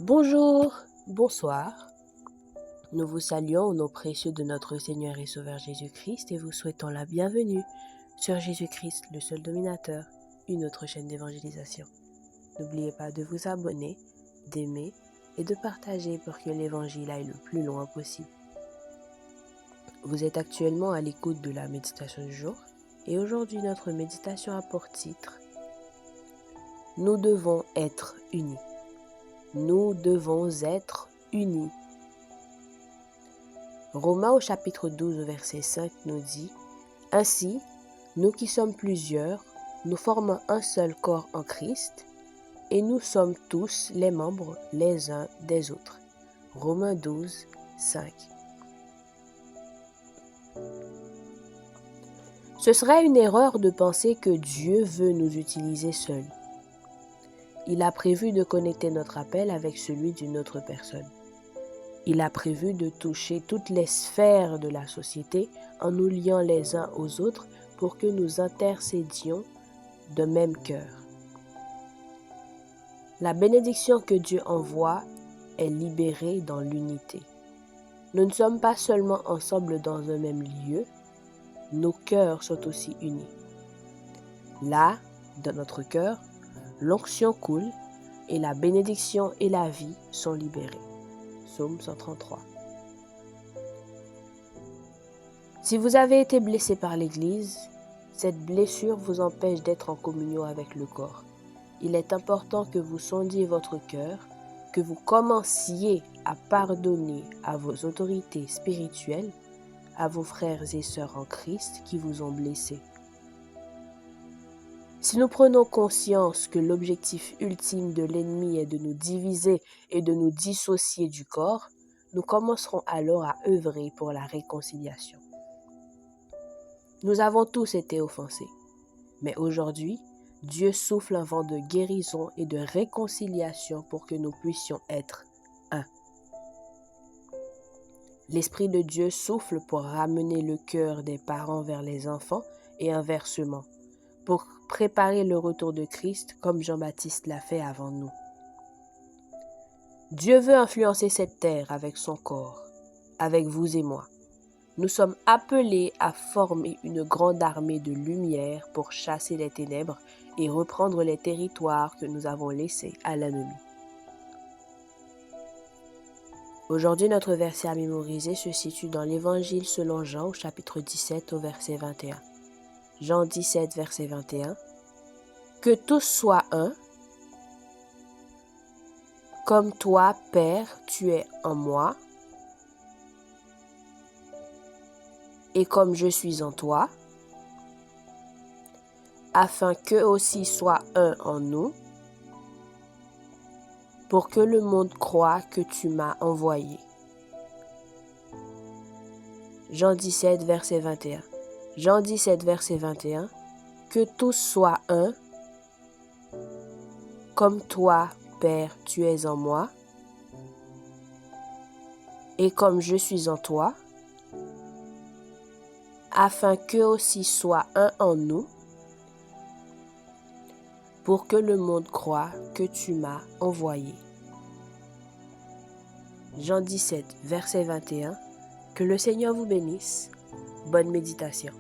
Bonjour, bonsoir. Nous vous saluons au nom précieux de notre Seigneur et Sauveur Jésus-Christ et vous souhaitons la bienvenue sur Jésus-Christ, le seul dominateur, une autre chaîne d'évangélisation. N'oubliez pas de vous abonner, d'aimer et de partager pour que l'évangile aille le plus loin possible. Vous êtes actuellement à l'écoute de la méditation du jour et aujourd'hui notre méditation a pour titre « Nous devons être unis ». Nous devons être unis. Romains au chapitre 12 au verset 5 nous dit « Ainsi, nous qui sommes plusieurs, nous formons un seul corps en Christ et nous sommes tous les membres les uns des autres. » Romains 12, 5. Ce serait une erreur de penser que Dieu veut nous utiliser seuls. Il a prévu de connecter notre appel avec celui d'une autre personne. Il a prévu de toucher toutes les sphères de la société en nous liant les uns aux autres pour que nous intercédions de même cœur. La bénédiction que Dieu envoie est libérée dans l'unité. Nous ne sommes pas seulement ensemble dans un même lieu, nos cœurs sont aussi unis. Là, dans notre cœur, l'onction coule et la bénédiction et la vie sont libérées. Psaume 133. Si vous avez été blessé par l'Église, cette blessure vous empêche d'être en communion avec le corps. Il est important que vous sondiez votre cœur, que vous commenciez à pardonner à vos autorités spirituelles, à vos frères et sœurs en Christ qui vous ont blessés. Si nous prenons conscience que l'objectif ultime de l'ennemi est de nous diviser et de nous dissocier du corps, nous commencerons alors à œuvrer pour la réconciliation. Nous avons tous été offensés, mais aujourd'hui, Dieu souffle un vent de guérison et de réconciliation pour que nous puissions être un. L'Esprit de Dieu souffle pour ramener le cœur des parents vers les enfants et inversement, pour préparer le retour de Christ comme Jean-Baptiste l'a fait avant nous. Dieu veut influencer cette terre avec son corps, avec vous et moi. Nous sommes appelés à former une grande armée de lumière pour chasser les ténèbres et reprendre les territoires que nous avons laissés à l'ennemi. Aujourd'hui, notre verset à mémoriser se situe dans l'Évangile selon Jean au chapitre 17 au verset 21. Jean 17, verset 21. Que tous soient un, comme toi, Père, tu es en moi, et comme je suis en toi, afin qu'eux aussi soient un en nous, pour que le monde croie que tu m'as envoyé. Jean 17, verset 21. Jean 17, verset 21. Que tous soient un, comme toi, Père, tu es en moi, et comme je suis en toi, afin qu'eux aussi soient un en nous, pour que le monde croie que tu m'as envoyé. Jean 17, verset 21. Que le Seigneur vous bénisse. Bonne méditation.